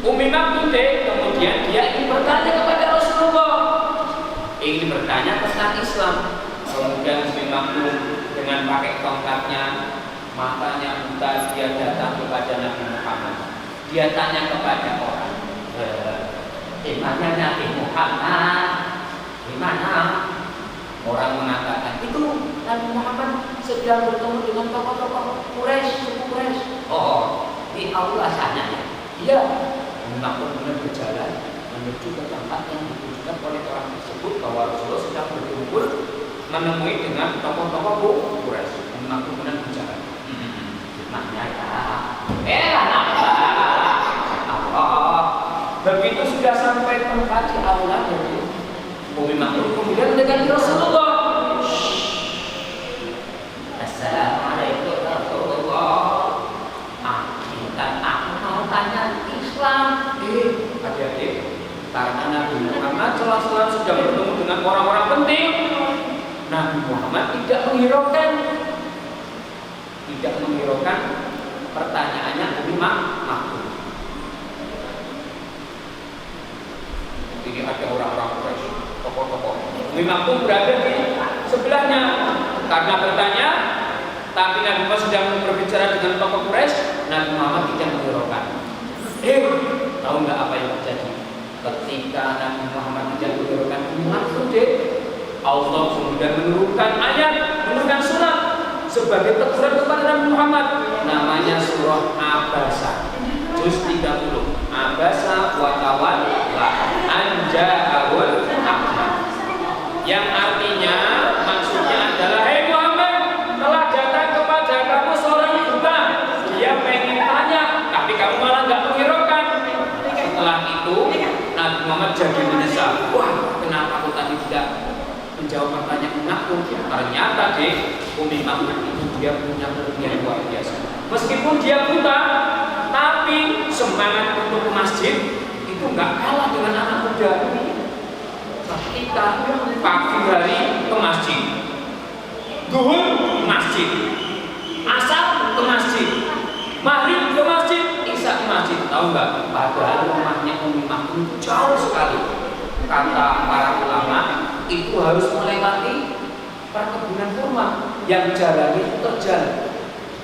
Umi Maktum kemudian dia ingin bertanya kepada Rasulullah, ingin bertanya tentang Islam. Kemudian Umi Maktum dengan pakai tongkatnya, matanya buta, dia datang kepada Nabi Muhammad. Dia tanya kepada orang, di mana Nabi Muhammad? Di mana? Orang mengatakan itu Nabi Muhammad sedang bertemu dengan tokoh-tokoh Quraisy, suku Quraisy. Oh, di aula sana ya. Iya. Maktum kemudian berjalan menuju ke tempat yang ditujukan oleh orang tersebut bahwa Rasulullah sedang berkumpul menemui dengan tokoh-tokoh Quraisy. Maktum kemudian berjalan. Maknanya begitu sudah sampai tempat di aula dari Umi Maktum kemudian mendekati Rasulullah. Assalamualaikum Rasulullah. Aku mau tanya Islam. Adik-adik, karena Nabi Muhammad selalu sudah bertemu dengan orang-orang penting, Nabi Muhammad tidak menghiraukan pertanyaannya Umi Maktum. Ini ada orang-orang Quraisy, tokoh-tokoh. Umi Maktum berada di sebelahnya karena bertanya, tapi Nabi Muhammad sedang berbicara dengan tokoh Quraisy. Nabi Muhammad tidak menghiraukan. Tahu nggak apa yang terjadi? Ketika Nabi Muhammad tidak menghiraukan Umi Maktum, Allah kemudian menurunkan ayat, menurunkan surat sebagai teguran kepada Nabi Muhammad. Namanya surah Abasa, juz 30. Abasa wa tawalla an ja'ahul a'ma. Yang artinya maksudnya adalah, hei Muhammad, telah datang kepada kamu seorang buta. Dia pengen tanya, tapi kamu malah nggak menghiraukan. Setelah itu Nabi Muhammad jadi menyesal. Wah, kenapa aku tadi tidak menjawab pertanyaan Maktum? Ternyata Umi Maktum itu dia punya kelebihan luar biasa. Meskipun dia buta, tapi semangat untuk ke masjid itu nggak kalah dengan anak muda. Ketika pagi hari ke masjid, zuhur ke masjid, asar ke masjid, maghrib ke masjid, isya ke masjid. Tahu nggak? Padahal rumahnya Umi Maktum itu jauh sekali. Kata para ulama, itu harus melewati perkebunan kurma yang jalannya itu terjal.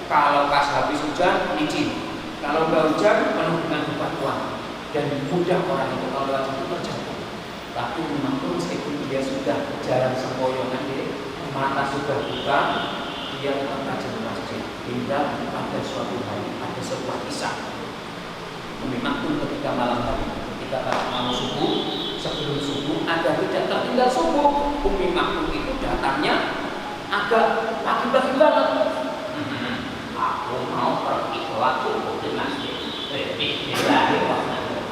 Kalau pas habis hujan licin, kalau nggak hujan penuh dengan bebatuan dan mudah orang itu kalau lewat itu terjatuh. Tapi memang meskipun dia sudah jalan sempoyongan, mata sudah buka, dia tetap rajin ke masjid. Hingga pada suatu hari ada sebuah kisah. Umi Maktum ketika malam hari, ketika mau subuh, sebelum subuh ada tidak tertinggal subuh. Umi Maktum itu datangnya agak pagi-pagi banget. Aku mau pergi sholat subuh di masjid. Bismillahirrahmanirrahim.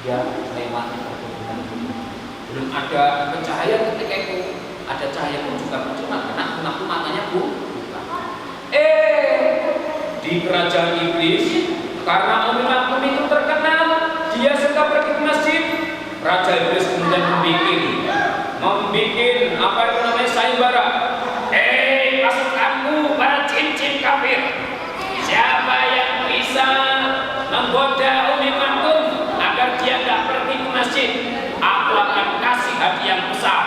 Dia lewat perkebunan. Belum ada pencahayaan ketika itu. Ada cahaya pun juga percuma karena aku matanya buka. Di kerajaan iblis, karena Umi Maktum itu terkenal, dia suka pergi ke masjid. Raja iblis kemudian membikin apa itu namanya sayembara. Pasukanku para jin-jin kafir, siapa yang bisa menggoda Umi Maktum agar dia tidak pergi ke masjid, aku akan kasih hadiah yang besar.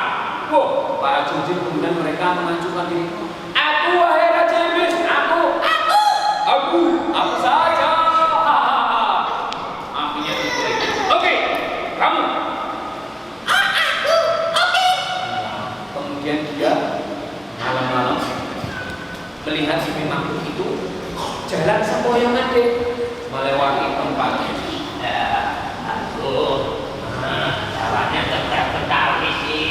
Para jin-jin kemudian mereka mengajukan diri. Aku, wahai Raja Iblis, aku saja. Akhirnya diberi. Oke, kamu. Oke. Kemudian dia malam-malam melihat Umi Maktum itu jalan sempoyongan melewati tempatnya. Jalannya tegak-tegak sih.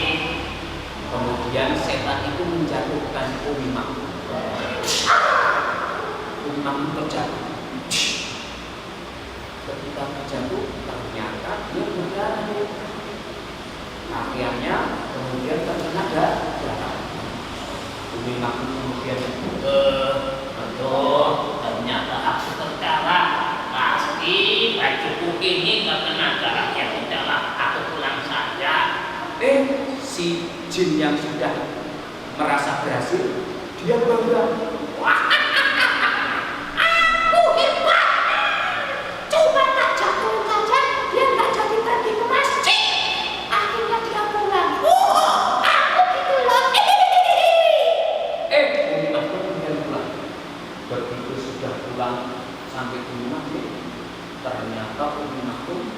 Kemudian setan itu menjatuhkan Umi Maktum. Umi Maktum terjatuh. Ketika terjatuh, ternyata dia berdarah. Akhirnya kemudian terkena darah. Umi Maktum kemudian ternyata aku terkalah. Pasti bajuku ini terkena darah. Ya udahlah, aku pulang saja. Si jin yang sudah merasa berhasil, dia bangga. Aku hebat. Coba tak jatuh saja Ternyata Umi Maktum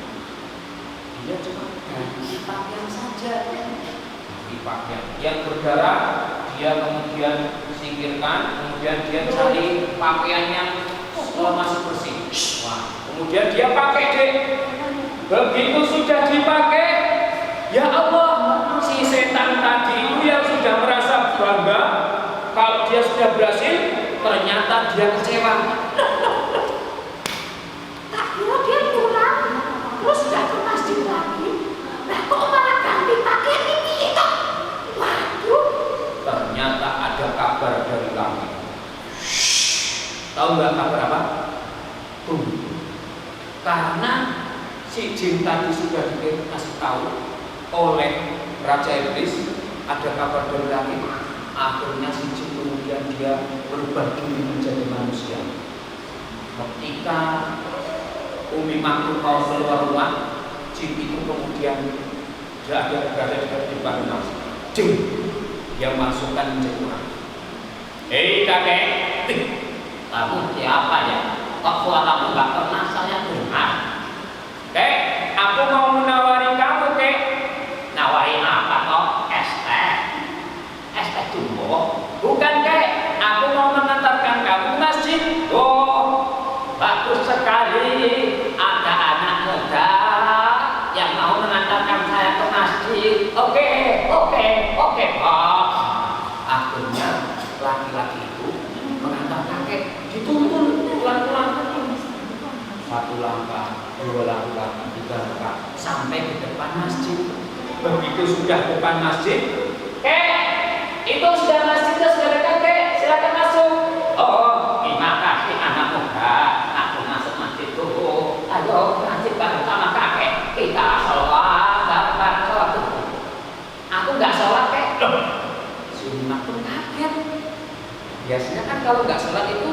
dia cuma ganti pakaian saja, ganti pakaian yang berdarah dia kemudian singkirkan, kemudian dia cari pakaian yang masih bersih. Wah, kemudian dia pakai deh. Begitu sudah dipakai, ya Allah, si setan tadi itu yang sudah merasa bangga kalau dia sudah berhasil, ternyata dia kecewa. Tak kira dia pulang, terus sudah ke masjid lagi. Nah, kok malah ganti pakaian ini itu? Waduh. Ternyata ada kabar dari kami. Tahu nggak kabar apa? Karena si jin tadi sudah dikasih tahu oleh Raja Iblis ada kabar dari langit. Akhirnya si jin kemudian dia berubah diri menjadi manusia. Ketika Umi Maktum mau keluar rumah, jin itu kemudian berada di depan rumah. Jin yang masukkan menjadi orang. Hei kakek, kamu siapa ya? Kok suaramu nggak pernah saya dengar? Kek, aku mau menawari kamu, kek. Nawari apa kok? Es teh jumbo. Bukan, kek. Aku mau mengantarkan kamu ke masjid. Oh, bagus sekali. Ada anak muda yang mau mengantarkan saya ke masjid. Oke, Pak. Akhirnya laki-laki itu mengantar kakek, dituntun pelan-pelan. Satu langkah, dua langkah, tiga langkah, sampai ke depan masjid. Begitu sudah depan masjid, itu sudah masjidnya sudah dekat, silakan masuk. Oh, terima kasih anak muda, aku masuk masjid dulu. Ayo masjid bareng sama kakek, kita sholat dulu. Aku nggak sholat, kek. Sunnah pun kaget. Biasanya kan kalau nggak sholat itu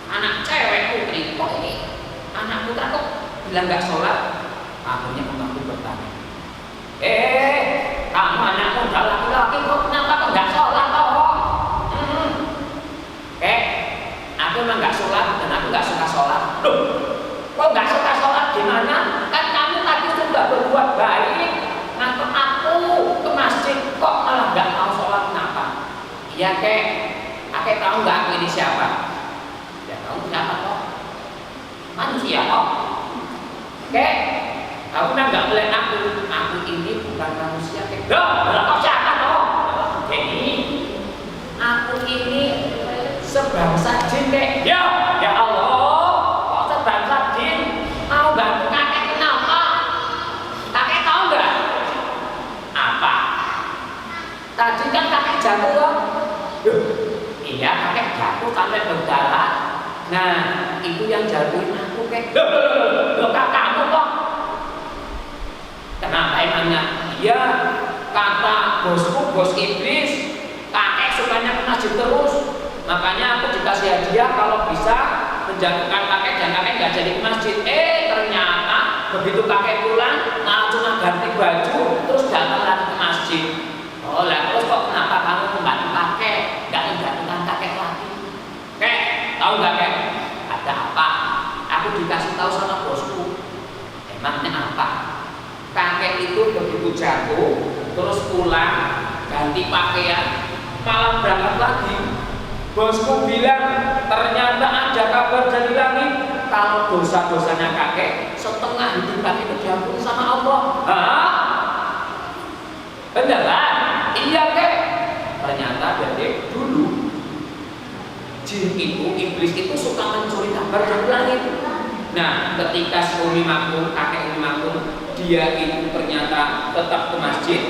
anak cewek putri, kok ini anak putra kok bilang nggak sholat? Akhirnya pembantu bertanya, kamu anak muda laki-laki kok kenapa kok nggak sholat toh? Aku emang nggak sholat dan aku nggak suka sholat. Loh, kok nggak suka sholat gimana? Kan kamu tadi sudah berbuat baik, ngantar aku ke masjid, kok malah nggak mau sholat, kenapa? Iya, kakek tahu nggak aku ini siapa? Ya tahu siapa kok? Manusia kok. Kamu kan nggak melihat aku. Aku ini bukan manusia, kek. Lah kok siapa kok? Jadi aku ini sebangsa jin, kek. Ya Allah, kok sebangsa jin? Mau bantu kakek kenapa? Kakek tahu nggak? Apa? Tadi kan kakek jatuh loh. Iya, kakek jatuh sampai berdarah. Nah, itu yang jatuhin aku, kek. Loh, kakakmu kok? Kenapa emangnya? Iya, kata bosku, bos iblis, kakek sukanya ke masjid terus. Makanya aku dikasih hadiah kalau bisa menjatuhkan kakek dan kakek nggak jadi ke masjid. Ternyata begitu kakek pulang, malah cuma ganti baju, terus datang lagi ke masjid. Oh lah, terus kok kenapa kamu membantu kakek, nggak menjatuhkan kakek lagi? Tahu nggak, kek? Ada apa? Aku dikasih tahu sama bosku. Emangnya apa? Kakek itu begitu jatuh, terus pulang, ganti pakaian, malah berangkat lagi. Bosku bilang ternyata ada kabar dari langit kalau dosa-dosanya kakek setengah hidup kakek itu diampuni sama Allah. Hah? Beneran? Iya, kek. Ternyata dari dulu jin itu, iblis itu suka mencuri kabar dari langit. Nah, ketika si Umi Maktum, kakek Umi Maktum, dia itu ternyata tetap ke masjid,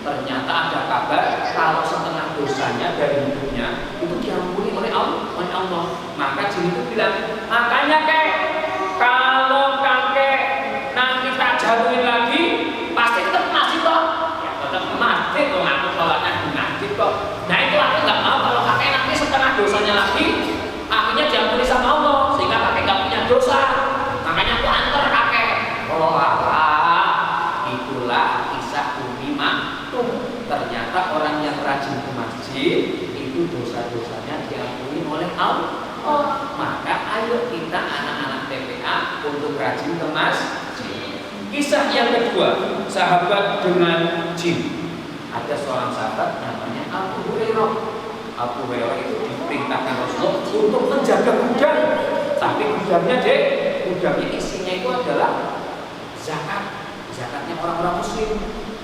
ternyata ada kabar kalau setengah dosanya dari hidupnya itu diampuni oleh Allah. Maka jin itu bilang, makanya, kek, kalau kakek nanti tak jatuhin lagi, pasti tetap ke masjid toh. Ya tetap ke masjid kok, aku sholatnya di masjid kok. Nah itu aku nggak mau kalau kakek nanti setengah dosanya lagi, akhirnya diampuni sama Allah, sehingga kakek nggak punya dosa. Makanya aku antar kakek. Oh Allah, itulah kisah Umi Maktum. Ternyata orang yang rajin ke masjid itu dosa-dosanya diampuni oleh Allah. Maka ayo kita anak-anak TPA rajin ke masjid. Kisah yang kedua, sahabat dengan jin. Ada seorang sahabat namanya Abu Hurairah. Abu Hurairah itu diperintahkan Rasulullah untuk menjaga gudang. Tapi gudangnya gudangnya isinya itu adalah zakat. Zakatnya orang-orang muslim.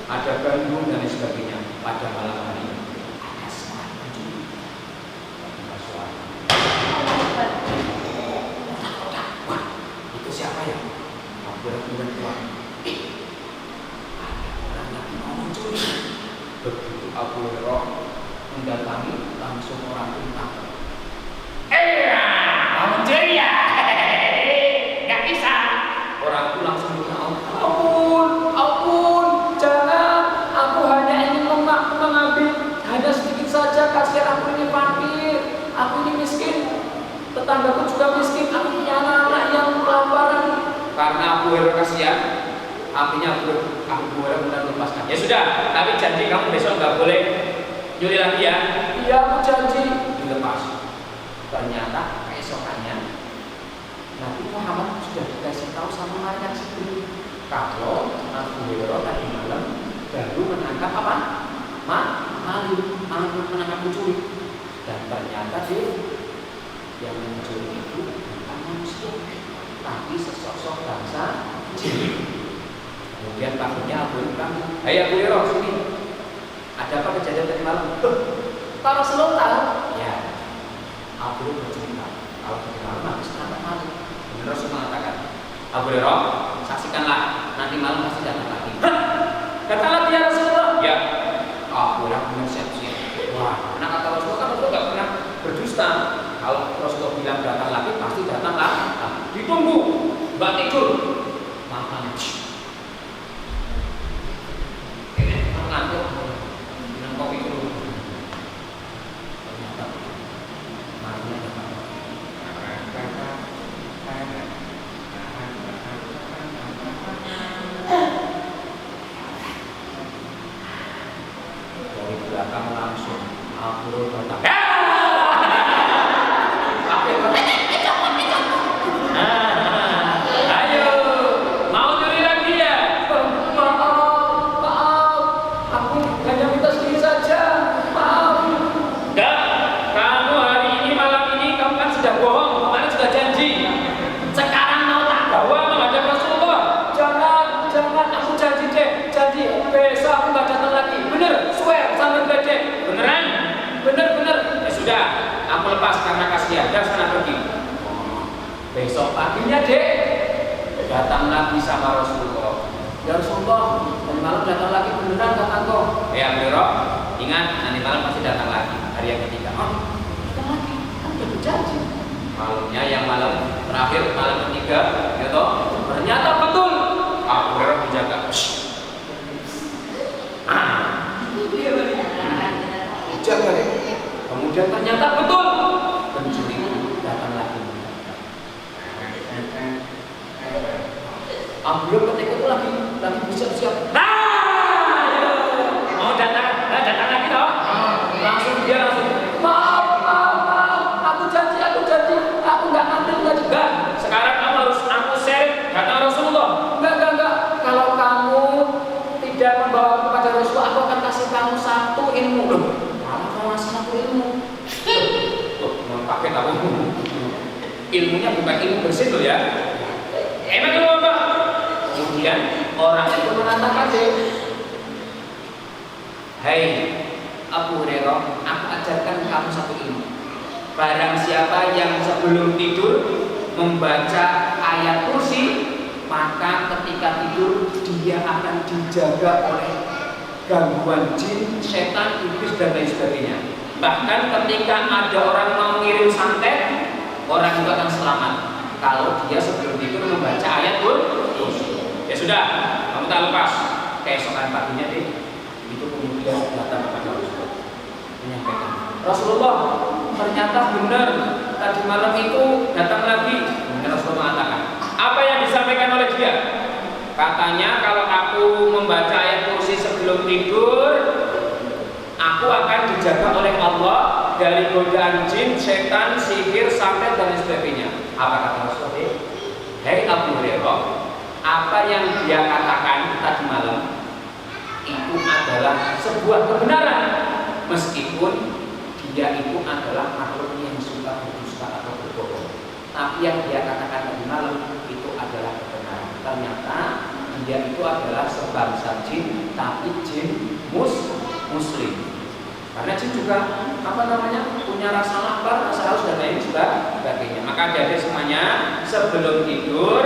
Ada gandum dan lain sebagainya. Pada malam hari ada seorang pencuri. Wah, itu siapa ya? Abu Hurairah keluar. Ada orang yang mau mencuri. Begitu Abu Hurairah mendatangi, langsung orang perintah. Mau mencuri ya? Gak bisa. Orang itu langsung minta ampun, jangan. Aku hanya ingin mengambil hanya sedikit saja. Kasihan aku ini fakir, aku ini miskin. Tetanggaku juga miskin. Aku punya anak-anak yang kelaparan. Karena Abu Hurairah kasihan, akhirnya Abu Hurairah benar lepaskan. Ya sudah, tapi janji kamu besok nggak boleh nyuri lagi ya. Iya, aku janji. Dilepas. Ternyata keesokannya Nabi Muhammad sudah dikasih tahu sama malaikat Jibril kalau Abu Hurairah tadi malam baru menangkap apa? Menangkap pencuri. Dan ternyata yang mencuri itu bukan manusia, tapi sesosok bangsa jin. Kemudian kabarnya Abu Hurairah, "Hai Abu Hurairah, sini. Ada apa kejadian tadi malam?" Kalau Rasulullah tahu, ya Abu Hurairah bercerita kalau tadi malam habis menangkap maling. Kemudian Rasul mengatakan, "Abu Hurairah, saksikanlah nanti malam pasti datang lagi." Datang lagi ya Rasulullah? Ya. Abu Hurairah benar siap-siap. Wah, karena kata Rasulullah kan Rasulullah nggak pernah berdusta. Kalau Rasulullah bilang datang lagi, pasti datang lagi. Ditunggu, nggak tidur, makan. Ini ngantuk, minum kopi dulu. Ternyata malingnya datang. Dari belakang langsung Abu Hurairah datang. Ayo, mau nyuri lagi ya? Maaf, aku hanya minta sedikit saja. Maaf. Enggak, kamu hari ini malam ini kamu kan sudah bohong, kemarin sudah janji. Sekarang mau tak bawa menghadap Rasulullah? Jangan, aku janji deh, janji besok aku nggak datang lagi. Bener, swear sama gede. Beneran? Bener. Ya sudah, aku lepas karena kasihan. Dan sana pergi. Besok paginya datang lagi sama Rasulullah. Ya Rasulullah, nanti malam datang lagi beneran datang kok. Ya Bro, ingat nanti malam pasti datang lagi. Hari yang ketiga. Datang lagi, kan udah berjanji. Malamnya yang malam terakhir, malam ketiga, gitu. Ternyata betul. Abu Hurairah menjaga. Jaga deh. Kemudian ternyata betul. Pencuri datang lagi. Abu Hurairah ketika itu lagi bersiap-siap. Mau datang lagi toh? Langsung maaf, aku janji, aku nggak ngambil juga. Sekarang kamu harus aku share kata Rasulullah. Enggak. Kalau kamu tidak membawa kepada Rasulullah, aku akan kasih kamu satu ilmu. Kalau kamu ngasih satu ilmu, mau pakai tahu ilmunya bukan ilmu bersih loh ya. Emang ilmu apa? Kemudian orang itu mengatakan "Hai Abu Hurairah, aku ajarkan kamu satu ilmu. Barang siapa yang sebelum tidur membaca ayat kursi, maka ketika tidur dia akan dijaga oleh gangguan jin, setan, iblis dan lain sebagainya. Bahkan ketika ada orang mau mengirim santet, orang itu akan selamat kalau dia sebelum tidur membaca ayat kursi." Ya sudah, kamu tak lepas. Keesokan paginya itu kemudian datang kepada Rasulullah menyampaikan, "Rasulullah, ternyata benar tadi malam itu datang lagi." Kemudian Rasulullah mengatakan, "Apa yang disampaikan oleh dia?" Katanya, "Kalau aku membaca ayat kursi sebelum tidur, aku akan dijaga oleh Allah dari godaan jin, setan, sihir, santet dan sebagainya." Apa kata Rasulullah? Hei Abu Hurairah, apa yang dia katakan tadi malam itu adalah sebuah kebenaran, meskipun dia itu adalah makhluk yang suka berdusta atau berbohong. Tapi yang dia katakan tadi malam itu adalah kebenaran. Ternyata dia itu adalah sebangsa jin, tapi jin muslim. Karena jin juga punya rasa lapar, rasa haus dan lain sebagainya. Maka adik-adik semuanya sebelum tidur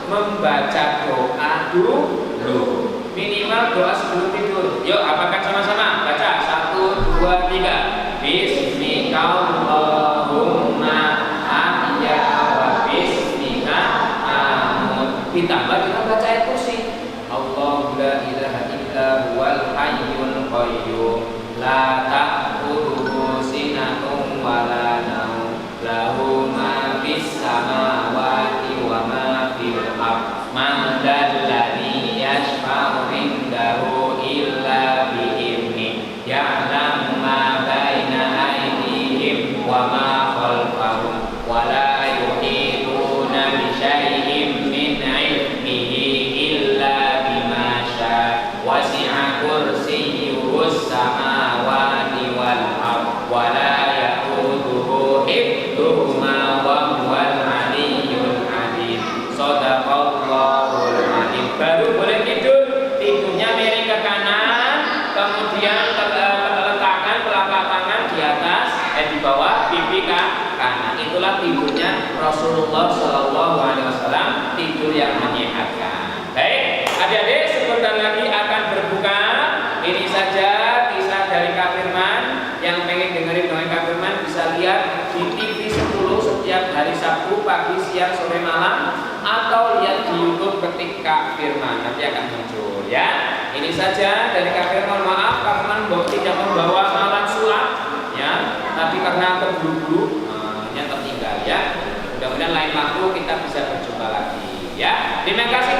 membaca doa dulu. Minimal doa sebelum tidur. Yuk, apakah sama-sama? Baca 1, 2, 3. Bismillahirrahmanirrahim. Ahya wa bismika amut. Ditambah kita baca ayat kursi. Allahu la ilaha illa huwal hayyul qayyum. La ta'khudhuhu sinatun wa la naum. Lahu ma fis samawati wa ma fil ardh. Man dzalladzi yashfa'u 'indahu illa bi'idznihi. Ya'lamu ma baina aydihim wa ma khalfahum wa la yuhituna bi syai'in min 'ilmihi illa bima syaa. Wasi'a kursiyyuhus samawati wal ardh wa la ya'uduhu hifdhuhuma wa huwal 'aliyyul 'azim. Shadaqallahul 'azim. Baru boleh tidur. Tidurnya miring ke kanan, kemudian letakkan telapak tangan di atas di bawah pipi kanan. Itulah tidurnya Rasulullah Shallallahu Alaihi Wasallam, tidur yang menyehatkan. Baik, adik-adik, sebentar lagi akan berbuka. Ini saja kisah dari Kak Firman. Yang pengen dengerin dongeng Kak Firman bisa lihat di TV 10 setiap hari Sabtu pagi, siang, sore, malam, atau lihat di YouTube ketik Kak Firman, nanti akan muncul ya. Ini saja dari Kak Firman. Maaf Kak Firman tidak membawa alat sulap ya, tapi karena terburu-buru yang tertinggal ya. Mudah-mudahan lain waktu kita bisa berjumpa lagi ya. Terima kasih.